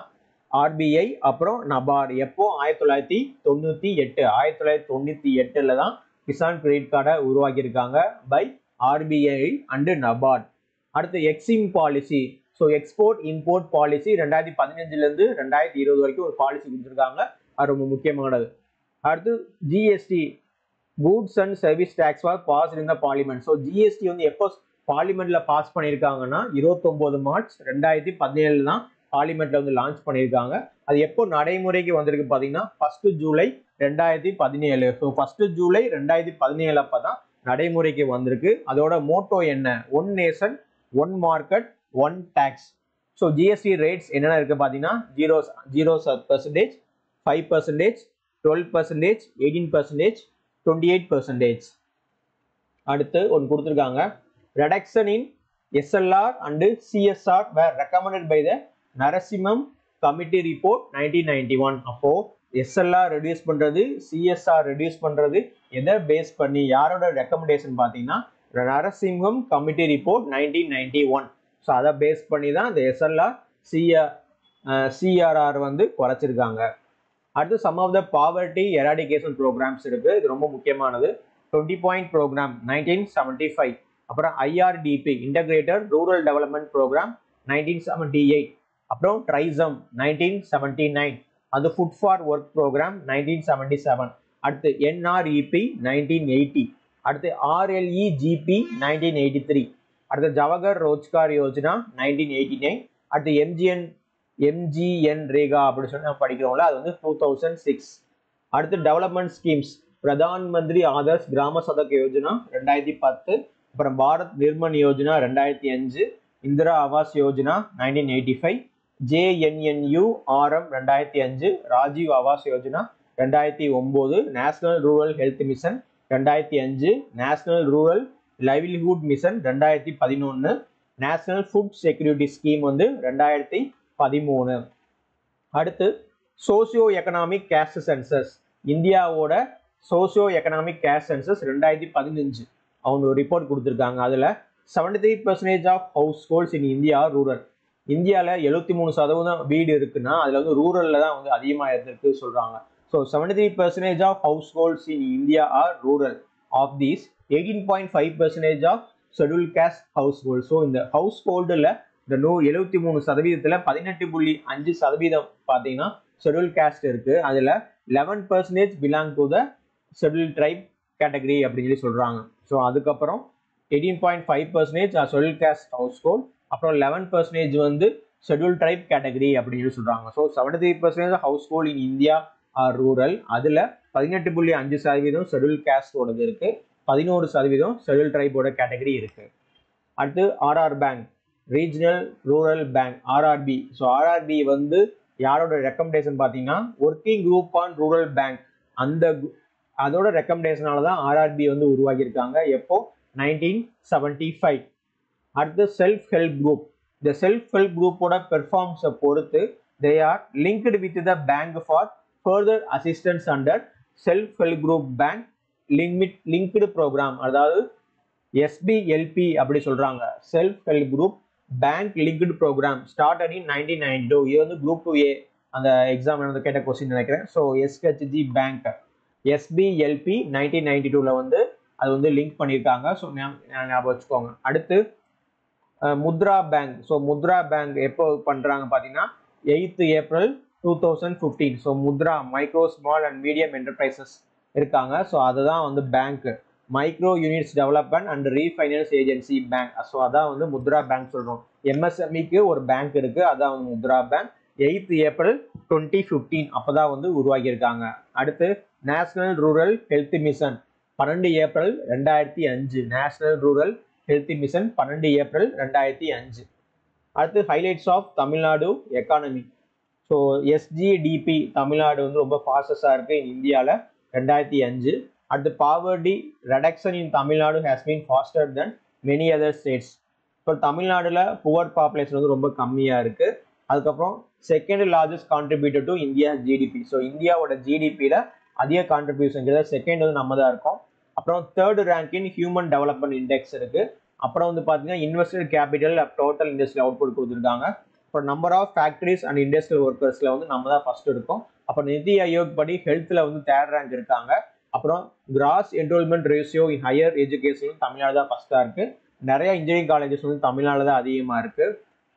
ஆர்பிஐ அப்புறம் நபார்டு. எப்போ? 1998, 1998 தான் கிசான் கிரெடிட் கார்டை உருவாக்கியிருக்காங்க பை ஆர்பிஐ அண்ட் நபார்ட். அடுத்து EXIM policy. So export import policy 2015 2020 வரைக்கும் ஒரு பாலிசி கொடுத்துருக்காங்க, அது ரொம்ப முக்கியமானது. அடுத்து GST, goods and service tax for pass in the parliament. So GST வந்து எப்போ பார்லிமெண்ட்ல பாஸ் பண்ணியிருக்காங்கன்னா 29 மார்ச் 2017 தான் பார்லிமெண்ட்ல வந்து லான்ச் பண்ணியிருக்காங்க. அது எப்போ நடைமுறைக்கு வந்திருக்கு பார்த்தீங்கன்னா 1 ஜூலை 2017. ஸோ 1 ஜூலை 2017 அப்போ தான் நடைமுறைக்கு வந்திருக்கு. அதோட மோட்டோ என்ன? One nation one market one tax. So GST rates என்னென்ன இருக்கு பார்த்தீங்கன்னா 0%, 5%, 12%, 18%, 28%. அடுத்து ஒன்று கொடுத்துருக்காங்க, reduction in SLR and CSR were recommended by the Narasimham committee report 1991. அப்போ எஸ்எல்ஆர் ரெடியூஸ் பண்ணுறது, சிஎஸ்ஆர் ரெடியூஸ் பண்ணுறது எதை பேஸ் பண்ணி, யாரோட ரெக்கமெண்டேஷன் பார்த்தீங்கன்னா நரசிம்ஹம் கமிட்டி ரிப்போர்ட் 1991. ஸோ அதை பேஸ் பண்ணி தான் இந்த எஸ்எல்ஆர் சிஆர்ஆர் வந்து குறைச்சிருக்காங்க. அடுத்து some of the poverty eradication programmes இருக்கு. இது ரொம்ப முக்கியமானது. 20 பாயிண்ட் ப்ரோக்ராம் 1975. அப்புறம் IRDP integrated rural development programme 1978. அப்புறம் ட்ரைசம் 1979. அது ஃபுட் ஃபார் ஒர்க் ப்ரோக்ராம் 1977. அடுத்து என்ஆர்இபி 1980. அடுத்து ஆர்எல்இஜிபி 1983. அடுத்து ஜவஹர் ரோஜ்கார் யோஜனா 1989. அடுத்து எம்ஜிஎன் ரேகா அப்படின்னு சொல்லி நம்ம படிக்கிறோம்ல, அது வந்து 2006. அடுத்து டெவலப்மெண்ட் ஸ்கீம்ஸ் பிரதான் மந்திரி ஆதர்ஷ் கிராம சதக் யோஜனா 2010. அப்புறம் Bharat Nirman Yojana 2005. Indira Awas Yojana 1985. JNNURM 2005. Rajiv Awas Yojana 2009. National rural health mission 2005. National rural livelihood mission 2011. National food security scheme வந்து 2013. அடுத்து சோசியோ எக்கனாமிக் கேஸ்ட் சென்சஸ், இந்தியாவோட சோசியோ எக்கனாமிக் கேஸ்ட் சென்சஸ் 2015 அவங்க ஒரு ரிப்போர்ட் கொடுத்துருக்காங்க. அதில் 73% of households in India rural. இந்தியாவில் 73% வீடு இருக்குன்னா அதில் வந்து ரூரலில் தான் வந்து அதிகமாக இருந்திருக்கு சொல்கிறாங்க. So 73% of households in India are rural. Of these 18.5% of schedule caste household. ஸோ இந்த ஹவுஸ் ஹோல்டில் இந்த 73%, 18.5% பார்த்தீங்கன்னா ஷெட்யூல் கேஸ்ட் இருக்கு. அதில் 11% belong to the schedule tribe category அப்படின்னு சொல்லி சொல்றாங்க. ஸோ அதுக்கப்புறம் 18.5% ஷெட்யூல் கேஸ்ட் ஹவுஸ் ஹோல்ட், அப்புறம் 11% வந்து ஷெட்யூல் ட்ரைப் கேட்டகரி அப்படின்னு சொல்லி சொல்றாங்க. So 73% house hold in India are rural. அதில் 18.5% ஷெட்யூல் கேஸ்டோடது இருக்கு, 11% ஷெட்யூல் ட்ரைபோட கேட்டகரி இருக்கு. அடுத்து RR bank, regional rural bank, RRB. So RRB வந்து யாரோட ரெக்கமெண்டேஷன் பார்த்தீங்கன்னா working group on rural bank, அதோட ரெக்கமெண்டேஷனால தான் ஆர்ஆர்பி வந்து உருவாக்கியிருக்காங்க. எப்போ 1975. அடுத்து செல்ஃப் ஹெல்ப் குரூப். இந்த செல்ஃப் ஹெல்ப் குரூப்போட பெர்ஃபார்மன்ஸை பொறுத்து they are linked with the bank for further assistance under self help group bank linked programme, அதாவது SBLP அப்படி சொல்றாங்க. Self help group bank linked programme started in 1992. இது வந்து குரூப் 2A அந்த எக்ஸாம் வந்து கேட்ட கொஸ்டின் நினைக்கிறேன். ஸோ SHG பேங்க் SBLP 1992ல வந்து அது வந்து லிங்க் பண்ணியிருக்காங்க. ஸோ ஞாபகம் வச்சுக்கோங்க. அடுத்து Mudra bank. So Mudra bank எப்போ பண்றாங்க பார்த்தீங்கன்னா 8th April 2015. So Mudra micro small and medium enterprises இருக்காங்க. ஸோ அதுதான் வந்து bank micro units development and refinance agency bank. So அதான் வந்து முத்ரா பேங்க் சொல்றோம். MSMEக்கு ஒரு பேங்க் இருக்கு, அதான் வந்து முத்ரா பேங்க். 8th April 2015 அப்பதான் வந்து உருவாக்கியிருக்காங்க. அடுத்து national rural health mission 12 April 2005. National rural health mission 12 April 2005. அடுத்து highlights of Tamil Nadu economy. So SGDP Tamil Nadu வந்து ரொம்ப ஃபாஸ்டஸ்டாக இருக்கு இந்தியாவில் 2005. அடுத்து poverty reduction in Tamil Nadu has been faster than many other states. இப்போ தமிழ்நாடுல புவர் பாப்புலேஷன் வந்து ரொம்ப கம்மியாக இருக்கு. அதுக்கப்புறம் second largest contributor to India GDP. So இந்தியாவோட ஜிடிபியில் அதிக கான்ட்ரிபியூஷன் செகண்ட் வந்து நம்ம தான் இருக்கோம். அப்புறம் third rank in human development index இருக்கு. அப்புறம் வந்து பார்த்தீங்கன்னா invested capital total industrial output கொடுத்துருக்காங்க. அப்புறம் number of factories and industrial ஒர்க்கர்ஸ்ல வந்து நம்ம தான் ஃபர்ஸ்ட் இருக்கோம். அப்புறம் நிதி ஆயோக் படி ஹெல்த்ல வந்து தேர்ட் ரேங்க் இருக்காங்க. அப்புறம் cross enrolment ratio in higher education Tamil Nadu தான் ஃபர்ஸ்டா இருக்கு. நிறைய இன்ஜினியரிங் காலேஜஸ் வந்து தமிழ்நாடு தான் அதிகமாக இருக்கு.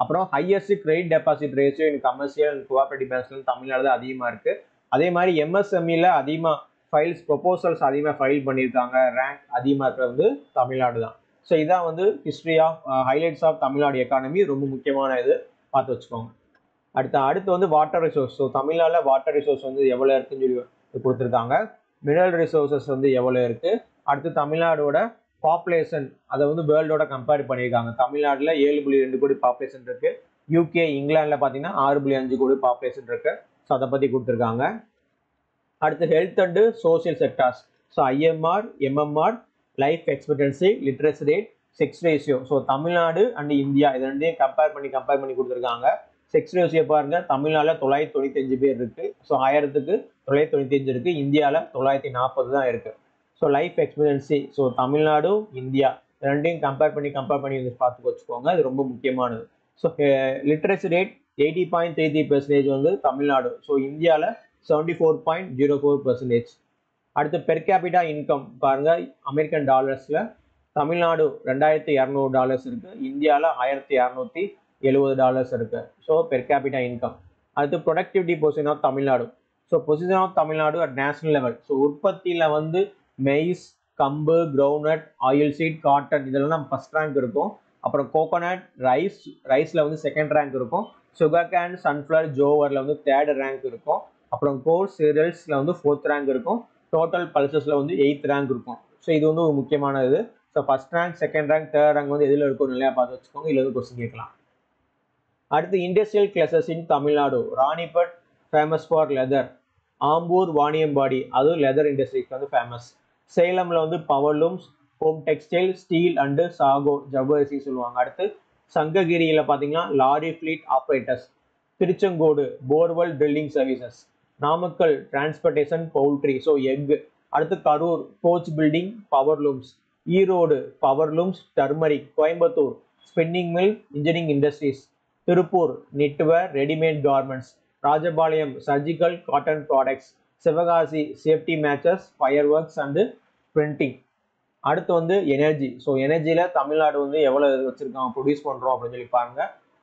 அப்புறம் highest credit deposit ratio in commercial and cooperative banks வந்து தமிழ்நாடு தான் அதிகமாக இருக்கு. அதே மாதிரி MSMEல அதிகமாக ஃபைல்ஸ் ப்ரொபோசல்ஸ் அதிகமாக ஃபைல் பண்ணியிருக்காங்க. ரேங்க் அதிகமாக இருக்கிறது வந்து தமிழ்நாடு தான். ஸோ இதான் வந்து history of highlights of Tamil Nadu economy. ரொம்ப முக்கியமான இது, பார்த்து வச்சுக்கோங்க. அடுத்து வந்து வாட்டர் ரிசோர்ஸ். ஸோ தமிழ்நாட்டில் வாட்டர் ரிசோர்ஸ் வந்து எவ்வளோ இருக்குன்னு சொல்லி கொடுத்துருக்காங்க. மினரல் ரிசோர்ஸஸ் வந்து எவ்வளோ இருக்கு. அடுத்து தமிழ்நாடோட பாப்புலேஷன் அதை வந்து வேர்ல்டோட கம்பேர் பண்ணியிருக்காங்க. தமிழ்நாட்டில் 7.2 கோடி பாப்புலேஷன் இருக்கு. UK இங்கிலாண்டில் பார்த்தீங்கன்னா 6.5 கோடி பாப்புலேஷன் இருக்கு. ஸோ அதை பற்றி கொடுத்துருக்காங்க. அடுத்து health and social sectors. So IMR, MMR, life expectancy, literacy rate, sex ratio. So Tamil Nadu and India இது ரெண்டையும் கம்பேர் பண்ணி கொடுத்துருக்காங்க. செக்ஸ் ரேஷியோ பாருங்க, தமிழ்நாட்டில் 995 பேர் இருக்கு. ஸோ 1000க்கு 995 இருக்கு. இந்தியாவில் 940 தான் இருக்கு. So life expectancy, so Tamil Nadu India ரெண்டையும் கம்பேர் பண்ணி வந்து பார்த்து வச்சுக்கோங்க. அது ரொம்ப முக்கியமானது. ஸோ லிட்ரஸி ரேட் 80.33% வந்து தமிழ்நாடு. ஸோ இந்தியாவில் 74.04%. அடுத்து பெர் கேபிட்டா இன்கம் பாருங்க, அமெரிக்கன் டாலர்ஸ்ல தமிழ்நாடு $2200 இருக்கு, இந்தியாவில் $1270 இருக்கு. So per capita income. அடுத்து productivity position of Tamil Nadu. So position of Tamil Nadu at national level. So உற்பத்தியில் வந்து மெய்ஸ், கம்பு, கிரவுண்ட்நட், ஆயில் சீட், காட்டன் இதெல்லாம் நம்ம ஃபர்ஸ்ட் ரேங்க் இருக்கும். அப்புறம் கோகோனட், ரைஸில் வந்து செகண்ட் ரேங்க் இருக்கும். சுகர் கேன், சன்ஃப்ளவர், ஜோவரில் வந்து தேர்ட் ரேங்க் இருக்கும். அப்புறம் கோர் சீரியல்ஸில் வந்து 4th ரேங்க் இருக்கும். டோட்டல் பல்சஸில் வந்து 8th ரேங்க் இருக்கும். ஸோ இது வந்து ஒரு முக்கியமானது. So first rank, second rank, third rank வந்து எதில் இருக்கும் நிலையாக பார்த்து வச்சுக்கோங்க. இதில் வந்து கொஸ்டின் கேட்கலாம். அடுத்து industrial clusters in Tamil Nadu. Ranipet famous for leather. Ambur, Vaniyambadi அது லெதர் இண்டஸ்ட்ரிக்கு வந்து ஃபேமஸ். சேலமில் வந்து powerlooms, home textile, steel and sago ஜவ்வரிசி சொல்லுவாங்க. அடுத்து சங்ககிரியில் பார்த்தீங்கன்னா lorry fleet operators. Tiruchengode borewell drilling services. Namakkal transportation poultry, so egg. அடுத்து Karur coach building, powerlooms. Erode powerlooms, turmeric. Coimbatore spinning mill, engineering industries. Tiruppur knitwear, readymade garments. Rajapalayam surgical cotton products. Sivakasi safety matches, fire works and printing. அடுத்து வந்து energy. So எனர்ஜியில் Tamil Nadu வந்து எவ்வளோ வச்சுருக்காங்க produce பண்ணுறோம் அப்படின்னு சொல்லி பாருங்க.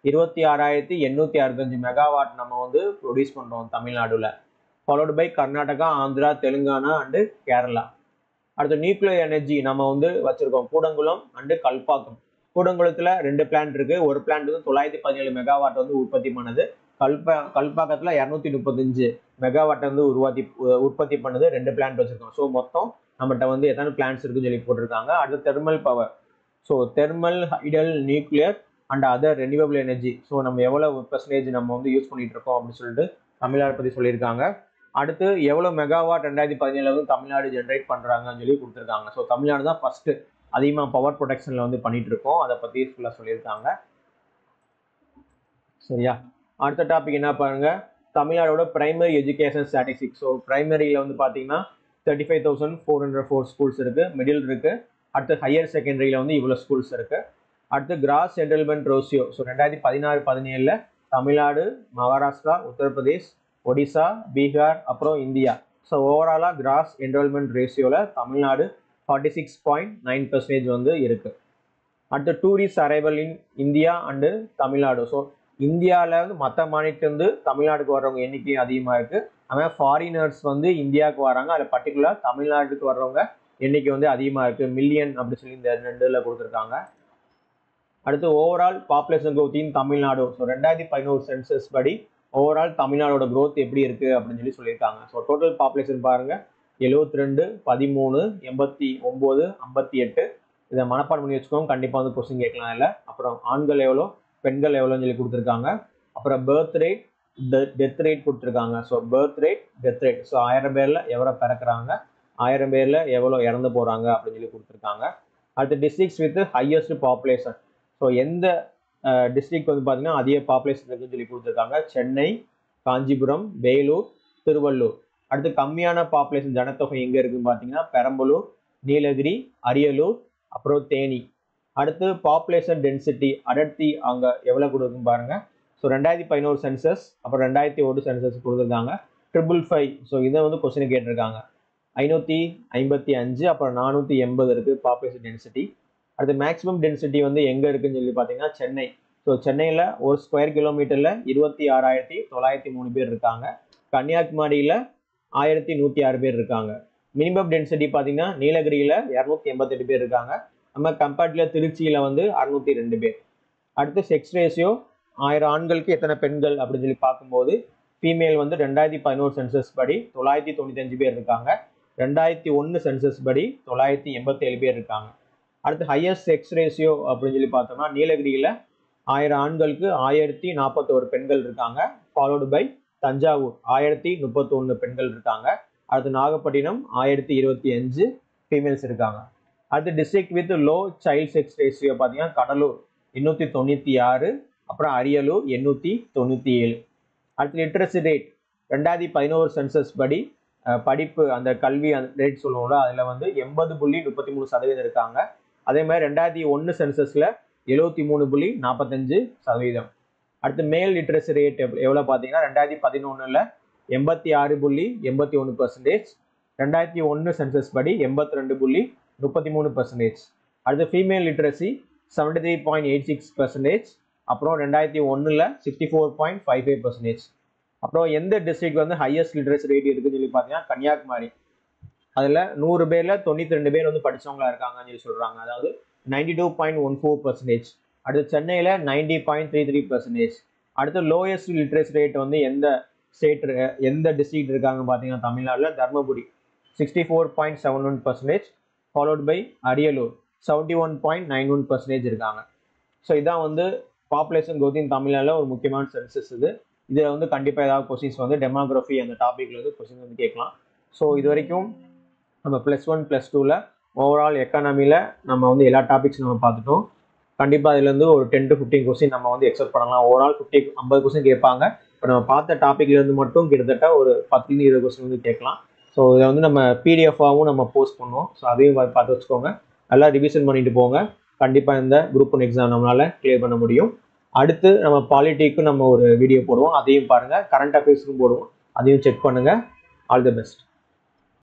26,865 மெகாவாட் நம்ம வந்து ப்ரொடியூஸ் பண்ணுறோம் தமிழ்நாடுல. Followed by Karnataka, Andhra, Telangana and Kerala. அடுத்து நியூக்ளியர் எனர்ஜி நம்ம வந்து வச்சுருக்கோம் கூடங்குளம் அண்டு கல்பாக்கம். கூடங்குளத்தில் 2 பிளான்ட் இருக்குது. ஒரு பிளான்ட் வந்து 917 மெகாவாட் வந்து உற்பத்தி பண்ணுது. கல்பாக்கத்தில் 235 மெகாவாட் வந்து உற்பத்தி பண்ணுது. 2 பிளான்ட் வச்சுருக்கோம். ஸோ மொத்தம் நம்மகிட்ட வந்து எத்தனை பிளான்ட்ஸ் இருக்குன்னு சொல்லி போட்டிருக்காங்க. அடுத்து thermal power. So thermal, hydel, nuclear and other renewable energy. So நம்ம எவ்வளோ பெர்சன்டேஜ் நம்ம வந்து யூஸ் பண்ணிட்டு இருக்கோம் அப்படின்னு சொல்லிட்டு தமிழ்நாடு பற்றி சொல்லியிருக்காங்க. அடுத்து எவ்வளோ மெகாவாட் 2017 வந்து தமிழ்நாடு ஜென்ரேட் பண்ணுறாங்கன்னு சொல்லி கொடுத்துருக்காங்க. ஸோ தமிழ்நாடு தான் ஃபஸ்ட்டு அதிகமாக பவர் ப்ரொடக்ஷனில் வந்து பண்ணிட்டு இருக்கோம். அதை பற்றி ஃபுல்லாக சொல்லியிருக்காங்க. சரியா, அடுத்த டாபிக் என்ன பாருங்க, தமிழ்நாடோட பிரைமரி எஜுகேஷன் ஸ்டாட்டிஸ்டிக்ஸ். ஸோ பிரைமரியில் வந்து பார்த்தீங்கன்னா 35,404 ஸ்கூல்ஸ் இருக்குது. மிடில் இருக்குது. அடுத்து ஹையர் செகண்டரியில் வந்து இவ்வளோ ஸ்கூல்ஸ் இருக்குது. அடுத்து cross enrolment ratio. So 2016-17 Tamil Nadu, Maharashtra, Uttar Pradesh, Odisha, Bihar, அப்புறம் இந்தியா. ஸோ ஓவராலாக கிராஸ் என்ரோல்மெண்ட் ரேஷியோவில் தமிழ்நாடு 46.9% வந்து இருக்குது. அடுத்து tourist arrival in India and Tamil Nadu. So இந்தியாவில் வந்து மற்ற மாநிலத்திலிருந்து தமிழ்நாடுக்கு வர்றவங்க எண்ணிக்கை அதிகமாக இருக்குது. அதுமாதிரி ஃபாரினர்ஸ் வந்து இந்தியாவுக்கு வராங்க. அதில் பர்டிகுலர் தமிழ்நாட்டுக்கு வர்றவங்க எண்ணிக்கை வந்து அதிகமாக இருக்குது. மில்லியன் அப்படி சொல்லி இந்த 2 கொடுத்துருக்காங்க. அடுத்து ஓவரால் பாப்புலேஷன் growth இன் தமிழ்நாடு. ஸோ 2011 சென்சஸ் படி ஓவரால் தமிழ்நாடோட growth எப்படி இருக்குது அப்படின்னு சொல்லியிருக்காங்க. ஸோ டோட்டல் பாப்புலேஷன் பாருங்கள், 72, 13, 89, 58. இதை மனப்பாடம் பண்ணி வச்சுக்கோங்க. கண்டிப்பாக வந்து கொஸ்டின் கேட்கலாம் இல்லை. அப்புறம் ஆண்கள் எவ்வளோ, பெண்கள் எவ்வளோன்னு சொல்லி கொடுத்துருக்காங்க. அப்புறம் பர்த் ரேட், டெத் ரேட் கொடுத்துருக்காங்க. So birth rate, death rate. So 1000 பேரில் எவ்வளோ பிறக்கிறாங்க, 1000 பேரில் எவ்வளோ இறந்து போகிறாங்க அப்படின்னு சொல்லி கொடுத்துருக்காங்க. அடுத்து districts with highest population. So எந்த டிஸ்ட்ரிக்ட் வந்து பார்த்தீங்கன்னா அதிக பாப்புலேஷன் இருக்குன்னு சொல்லி கொடுத்துருக்காங்க. சென்னை, காஞ்சிபுரம், வேலூர், திருவள்ளூர். அடுத்து கம்மியான பாப்புலேஷன் ஜனத்தொகை எங்கே இருக்குன்னு பார்த்தீங்கன்னா பெரம்பலூர், நீலகிரி, அரியலூர், அப்புறம் தேனி. அடுத்து பாப்புலேஷன் டென்சிட்டி, அடர்த்தி அங்கே எவ்வளோ கொடுக்குன்னு பாருங்கள். ஸோ 2011 சென்சஸ், அப்புறம் 2001 சென்சஸ் கொடுத்துருக்காங்க. 555. ஸோ இதை வந்து கொஸ்டின் கேட்டிருக்காங்க. 555, அப்புறம் 480 இருக்குது பாப்புலேஷன் டென்சிட்டி. அடுத்து மேக்ஸிமம் டென்சிட்டி வந்து எங்கே இருக்குன்னு சொல்லி பார்த்தீங்கன்னா சென்னை. ஸோ சென்னையில் ஒரு ஸ்கொயர் கிலோமீட்டரில் 26,903 பேர் இருக்காங்க. கன்னியாகுமரியில் 1,106 பேர் இருக்காங்க. மினிமம் டென்சிட்டி பார்த்தீங்கன்னா நீலகிரியில் 288 பேர் இருக்காங்க. நம்ம கம்பேர்ட்ல திருச்சியில் வந்து 602 பேர். அடுத்து செக்ஸ் ரேஷியோ, 1000 ஆண்களுக்கு எத்தனை பெண்கள் அப்படின்னு சொல்லி பார்க்கும்போது ஃபீமேல் வந்து 2011 சென்சஸ் படி 995 பேர் இருக்காங்க. 2001 சென்சஸ் படி 987 பேர் இருக்காங்க. அடுத்து ஹையஸ்ட் செக்ஸ் ரேஷியோ அப்படின்னு சொல்லி பார்த்தோம்னா நீலகிரியில் 1000 ஆண்களுக்கு 1041 பெண்கள் இருக்காங்க. ஃபாலோடு பை தஞ்சாவூர் 1031 பெண்கள் இருக்காங்க. அடுத்து நாகப்பட்டினம் 1025 ஃபீமேல்ஸ் இருக்காங்க. அடுத்து district with low child sex ratio பார்த்தீங்கன்னா கடலூர் 296, அப்புறம் அரியலூர் 897. அடுத்து லிட்ரஸி ரேட் 2011 சென்சஸ் படி படிப்பு அந்த கல்வி அந்த ரேட் சொல்லுவோம்ல, அதில் வந்து 80.33% இருக்காங்க. அதே மாதிரி 2001 சென்சஸில் 73.45%. அடுத்து மேல் லிட்ரஸி ரேட் எவ்வளோ பார்த்தீங்கன்னா 2011 86.81%. 2001 சென்சஸ் படி 82.33%. அடுத்து ஃபீமேல் லிட்ரஸி 73.86%. அப்புறம் 2001 64.55%. அப்புறம் எந்த டிஸ்ட்ரிக்ட் வந்து ஹையஸ்ட் லிட்ரஸி ரேட் இருக்குன்னு சொல்லி பார்த்தீங்கன்னா கன்னியாகுமரி. அதில் 100 பேரில் 92 பேர் வந்து படித்தவங்களா இருக்காங்கன்னு சொல்லி சொல்கிறாங்க, அதாவது 92.14%. அடுத்து சென்னையில் 90.33%. அடுத்து லோயஸ்ட் லிட்ரஸி ரேட் வந்து எந்த டிஸ்ட்ரிக்ட் இருக்காங்க பார்த்தீங்கன்னா தமிழ்நாட்டில் தர்மபுரி 64.71%, ஃபாலோட் பை அரியலூர் 71.91% இருக்காங்க. ஸோ இதான் வந்து பாப்புலேஷன் growth இன் தமிழ்நாட்டில் ஒரு முக்கியமான சென்சஸ் இது. இதில் வந்து கண்டிப்பாக ஏதாவது கொஸ்டின்ஸ் வந்து டெமோகிராஃபி அந்த டாப்பிக்கில் வந்து கொஸ்டின் வந்து கேட்கலாம். ஸோ இது வரைக்கும் நம்ம +1 +2ல் ஓவரால் எக்கானமியில் நம்ம வந்து எல்லா டாபிக்ஸ் நம்ம பார்த்துட்டோம். கண்டிப்பாக இதுலேருந்து ஒரு 10 to 15 கொஸ்டின் நம்ம வந்து எக்ஸ்பெக்ட் பண்ணலாம். ஓவரால் 50 கொஸ்டின் கேட்பாங்க. இப்போ நம்ம பார்த்த டாப்பிக்லேருந்து மட்டும் கிட்டத்தட்ட ஒரு 10-20 கொஸ்டின் வந்து கேட்கலாம். ஸோ இதை வந்து நம்ம பிடிஎஃபாகவும் நம்ம போஸ்ட் பண்ணுவோம். ஸோ அதையும் பார்த்து வச்சுக்கோங்க. நல்லா ரிவிஷன் பண்ணிட்டு போங்க. கண்டிப்பாக இந்த குரூப் 1 எக்ஸாம் நம்மளால் கிளியர் பண்ண முடியும். அடுத்து நம்ம பாலிட்டிக்கும் நம்ம ஒரு வீடியோ போடுவோம், அதையும் பாருங்கள். கரண்ட் அஃபேர்ஸுக்கும் போடுவோம், அதையும் செக் பண்ணுங்கள். All the best.